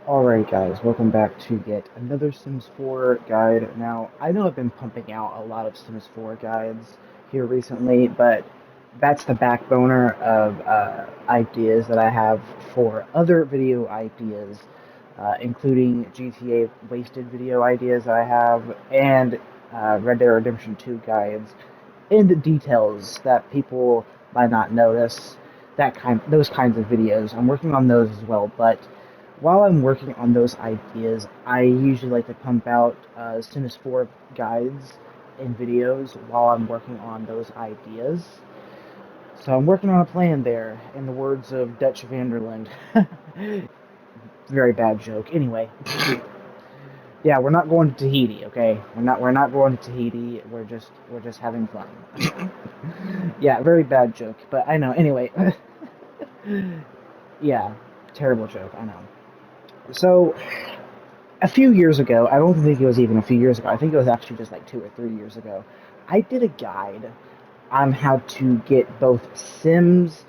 Alright guys, welcome back to yet another Sims 4 guide. Now, I know I've been pumping out a lot of Sims 4 guides here recently, but that's the backboner of ideas that I have for other video ideas, including GTA wasted video ideas that I have, and Red Dead Redemption 2 guides, and details that people might not notice, those kinds of videos. I'm working on those as well, but while I'm working on those ideas, I usually like to pump out Sims 4 guides and videos while I'm working on those ideas. So I'm working on a plan there, in the words of Dutch Vanderland. Very bad joke. Anyway, yeah, we're not going to Tahiti, okay? We're not going to Tahiti. We're just having fun. Yeah, very bad joke, but I know. Anyway, yeah, terrible joke. I know. So a few years ago, I don't think it was even a few years ago, I think it was actually just like 2 or 3 years ago, I did a guide on how to get both Sims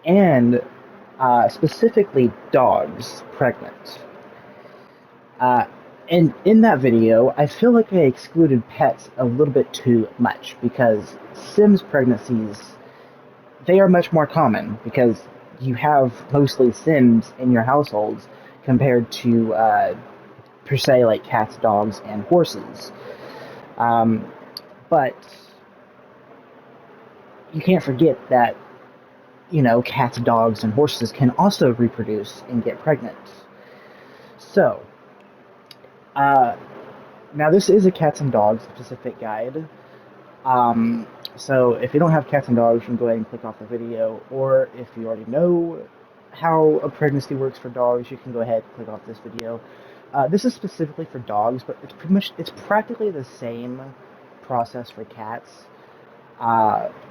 and specifically dogs pregnant. Uh, and in that video, I feel like I excluded pets a little bit too much because Sims pregnancies, they are much more common because you have mostly Sims in your households compared to per se like cats, dogs, and horses. Um, but you can't forget that cats, dogs, and horses can also reproduce and get pregnant. So uh, now this is a cats and dogs specific guide. Um, so if you don't have cats and dogs, you can go ahead and click off the video, or if you already know how a pregnancy works for dogs, you can go ahead and click off this video. This is specifically for dogs, but it's practically the same process for cats.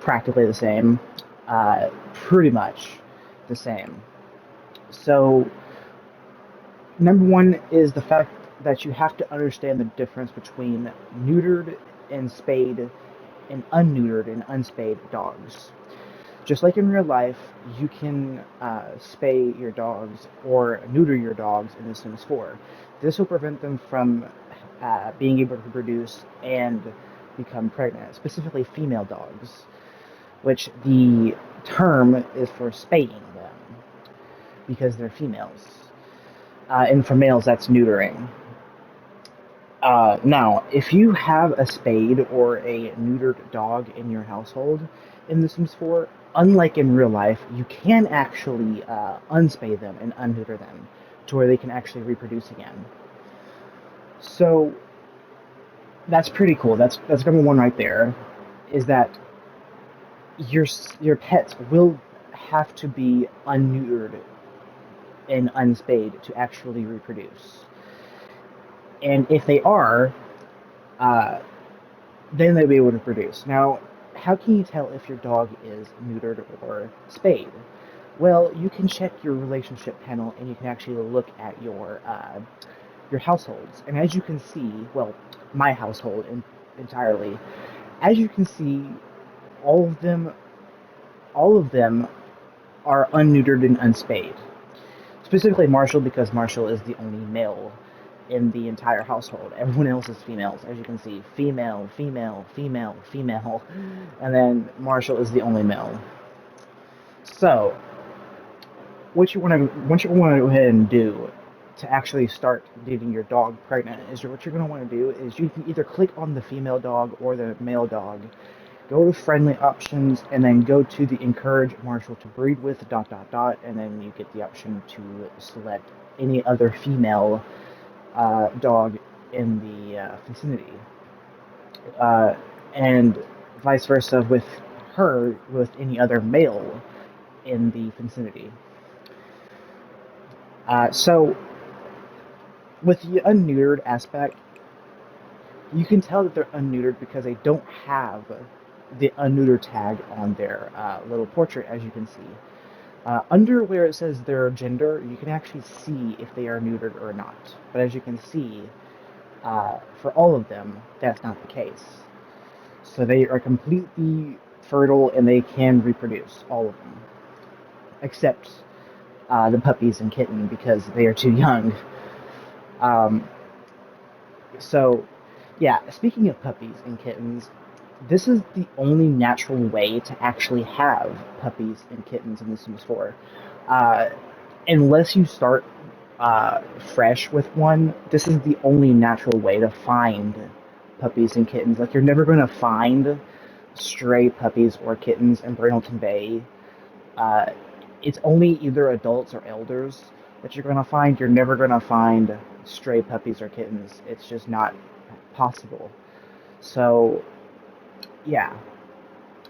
Practically the same. Pretty much the same. So number one is the fact that you have to understand the difference between neutered and spayed and unneutered and unspayed dogs. Just like in real life, you can spay your dogs or neuter your dogs in The Sims 4. This will prevent them from being able to produce and become pregnant, specifically female dogs, which the term is for spaying them because they're females. And for males, that's neutering. Now, if you have a spayed or a neutered dog in your household in The Sims 4, unlike in real life, you can actually unspay them and unneuter them to where they can actually reproduce again. So that's pretty cool. That's number one right there. Is that your your pets will have to be unneutered and unspayed to actually reproduce. And if they are, uh, then they'll be able to produce. Now, how can you tell if your dog is neutered or spayed? Well, you can check your relationship panel and you can actually look at your households. And as you can see, well, my household entirely, as you can see, all of them, all of them are unneutered and unspayed. Specifically Marshall, because Marshall is the only male in the entire household. Everyone else is females, as you can see. Female, female, female, female. And then Marshall is the only male. So, what you want to go ahead and do to actually start getting your dog pregnant is what you're going to want to do is you can either click on the female dog or the male dog, go to friendly options, and then go to the encourage Marshall to breed with dot dot dot, and then you get the option to select any other female dog in the vicinity, uh, and vice versa with her with any other male in the vicinity. So with the unneutered aspect, you can tell that they're unneutered because they don't have the unneuter tag on their little portrait, as you can see. Under where it says their gender, you can actually see if they are neutered or not. But as you can see, for all of them, that's not the case. So they are completely fertile and they can reproduce, all of them. Except the puppies and kitten because they are too young. Um, so, yeah, speaking of puppies and kittens, this is the only natural way to actually have puppies and kittens in The Sims 4. Uh, unless you start fresh with one, this is the only natural way to find puppies and kittens. Like, you're never going to find stray puppies or kittens in Brindleton Bay. Uh, it's only either adults or elders that you're going to find. You're never going to find stray puppies or kittens. It's just not possible. So, yeah.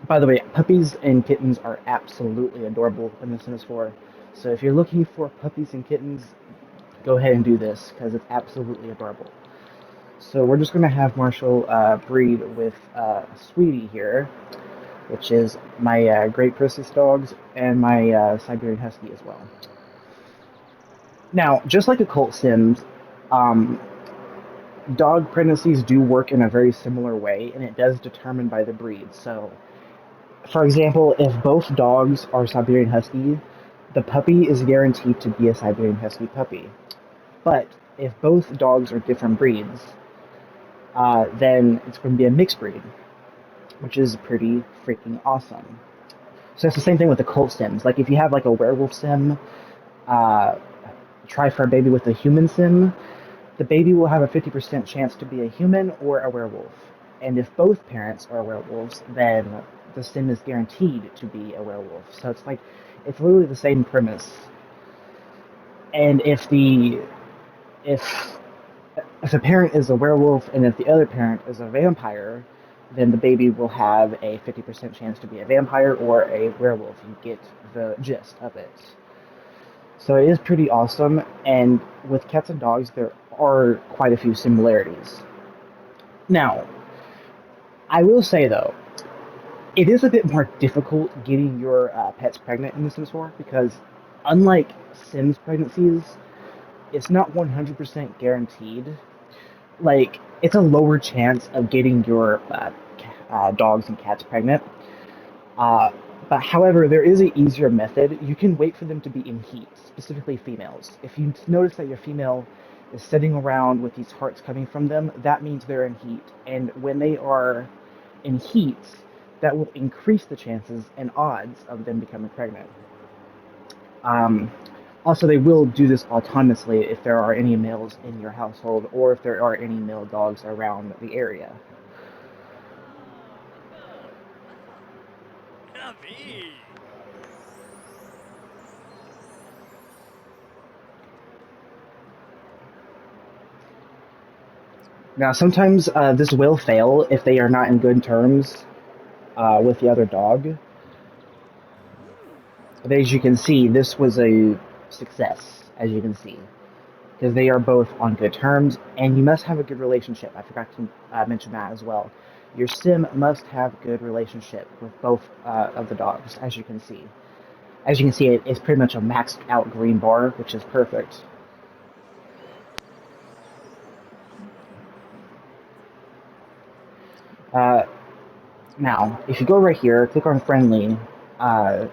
By the way, puppies and kittens are absolutely adorable in The Sims 4. So if you're looking for puppies and kittens, go ahead and do this because it's absolutely adorable. So we're just going to have Marshall breed with Sweetie here, which is my Great Princess dogs and my Siberian Husky as well. Now, just like Occult Sims, um, dog pregnancies do work in a very similar way, and it does determine by the breed. So, for example, if both dogs are Siberian Husky, the puppy is guaranteed to be a Siberian Husky puppy. But if both dogs are different breeds, then it's going to be a mixed breed, which is pretty freaking awesome. So it's the same thing with the cult sims. Like if you have like a werewolf sim, uh, try for a baby with a human sim, the baby will have a 50% chance to be a human or a werewolf. And if both parents are werewolves, then the sim is guaranteed to be a werewolf. So it's like, it's literally the same premise. And if the parent is a werewolf and if the other parent is a vampire, then the baby will have a 50% chance to be a vampire or a werewolf. You get the gist of it. So it is pretty awesome, and with cats and dogs, there are quite a few similarities. Now, I will say though, it is a bit more difficult getting your pets pregnant in The Sims 4 because, unlike Sims pregnancies, it's not 100% guaranteed. Like, it's a lower chance of getting your dogs and cats pregnant. Uh, but however, there is an easier method. You can wait for them to be in heat, specifically females. If you notice that your female is sitting around with these hearts coming from them, that means they're in heat. And when they are in heat, that will increase the chances and odds of them becoming pregnant. Um, Also, they will do this autonomously if there are any males in your household or if there are any male dogs around the area. Now, sometimes this will fail if they are not in good terms with the other dog. But as you can see, this was a success, as you can see, because they are both on good terms, and you must have a good relationship. I forgot to mention that as well. Your sim must have good relationship with both of the dogs, as you can see. As you can see, it's pretty much a maxed out green bar, which is perfect. Uh, Now, if you go right here, click on friendly, uh,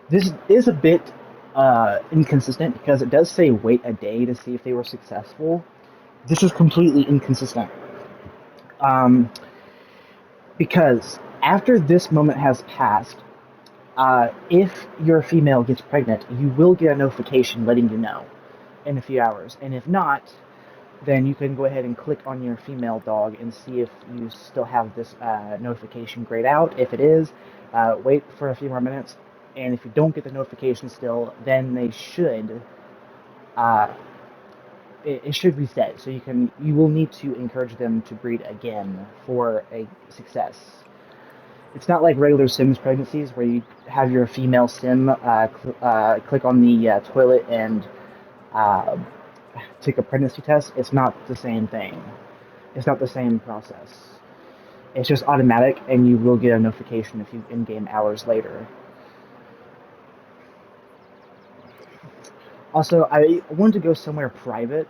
this is a bit inconsistent because it does say wait a day to see if they were successful. This is completely inconsistent. Um, because after this moment has passed, if your female gets pregnant, you will get a notification letting you know in a few hours. And if not, then you can go ahead and click on your female dog and see if you still have this notification grayed out. If it is, wait for a few more minutes. And if you don't get the notification still, then they should uh, it should reset. So you will need to encourage them to breed again for a success. It's not like regular Sims pregnancies where you have your female sim click on the toilet and uh, take a pregnancy test. It's not the same thing. It's not the same process. It's just automatic, and you will get a notification if you in-game hours later. Also, I wanted to go somewhere private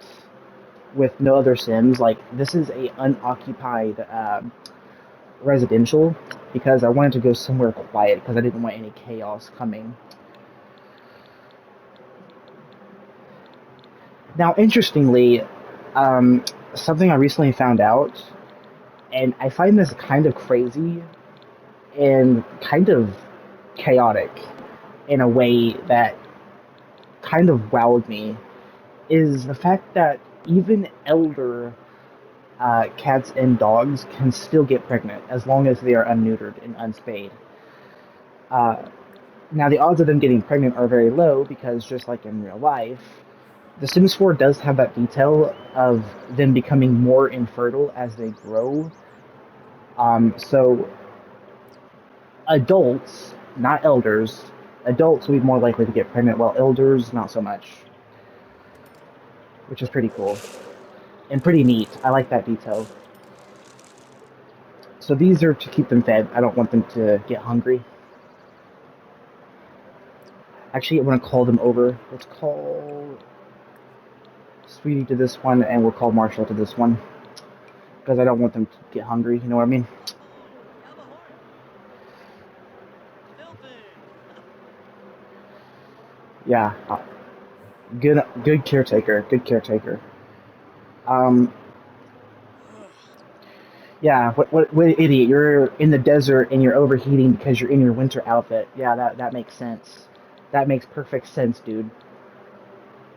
with no other Sims. Like, this is a unoccupied residential because I wanted to go somewhere quiet because I didn't want any chaos coming. Now, interestingly, um, something I recently found out, and I find this kind of crazy and kind of chaotic in a way that kind of wowed me, is the fact that even elder cats and dogs can still get pregnant as long as they are unneutered and unspayed. Uh, Now, the odds of them getting pregnant are very low because, just like in real life, The Sims 4 does have that detail of them becoming more infertile as they grow. So, adults, not elders, adults will be more likely to get pregnant, while elders, not so much, which is pretty cool and pretty neat. I like that detail. So, these are to keep them fed. I don't want them to get hungry. Actually, I want to call them over. Let's call Sweetie to this one, and we'll call Marshall to this one because I don't want them to get hungry. You know what I mean? Yeah. Good caretaker. Good caretaker. Um, yeah. What idiot? You're in the desert and you're overheating because you're in your winter outfit. Yeah, that makes sense. That makes perfect sense, dude.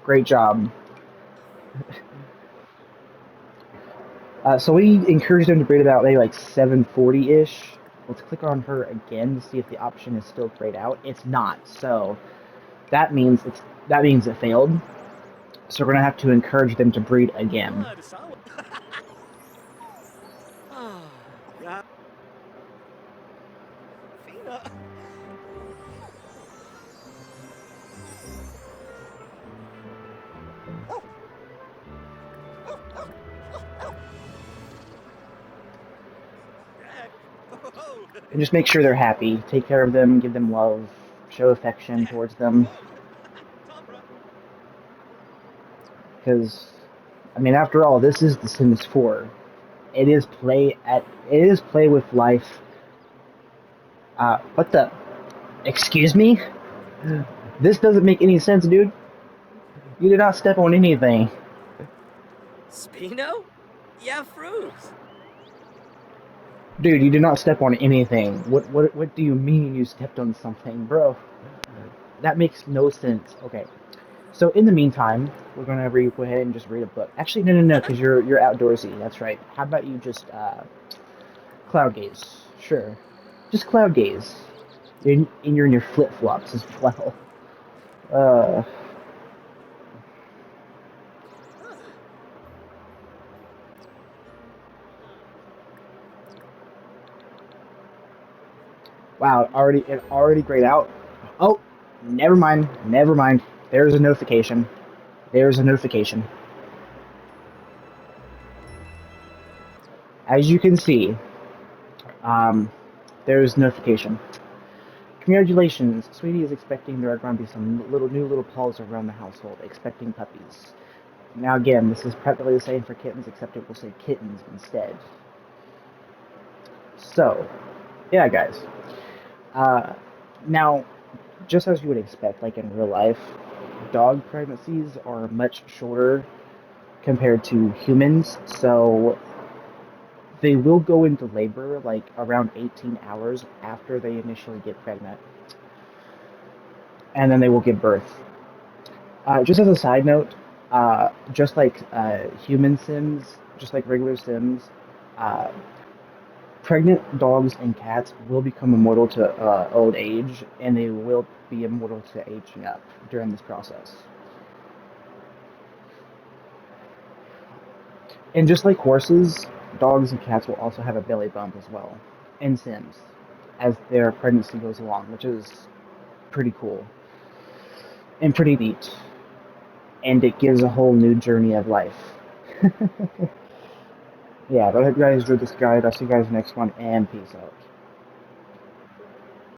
Great job. So we encouraged them to breed about maybe like 740 ish. Let's click on her again to see if the option is still grayed out. It's not. So that means it failed. So we're gonna have to encourage them to breed again. And just make sure they're happy. Take care of them, give them love, show affection towards them. Because, I mean, after all, this is The Sims 4. It is play with life. What the? Excuse me? This doesn't make any sense, dude. You did not step on anything. Spino? Yeah, fruits. Dude, you did not step on anything. What do you mean you stepped on something, bro? That makes no sense. Okay. So in the meantime, we're gonna go ahead and just read a book. Actually, no, because you're outdoorsy. That's right. How about you just cloud gaze? Sure, just cloud gaze. You're in your flip flops as well. Uh, wow, it already grayed out. Oh, never mind. There's a notification. There's a notification. As you can see, um, there's notification. Congratulations, Sweetie is expecting there are going to be some new little paws around the household, expecting puppies. Now again, this is practically the same for kittens, except it will say kittens instead. So, yeah, guys. Uh, Now, just as you would expect, like in real life, dog pregnancies are much shorter compared to humans, so they will go into labor like around 18 hours after they initially get pregnant, and then they will give birth. Just as a side note, just like human Sims, just like regular Sims, uh, pregnant dogs and cats will become immortal to old age, and they will be immortal to aging up during this process. And just like horses, dogs and cats will also have a belly bump as well in Sims as their pregnancy goes along, which is pretty cool and pretty neat. And it gives a whole new journey of life. Yeah, but I hope you guys enjoyed this guide. I'll see you guys next one, and peace out.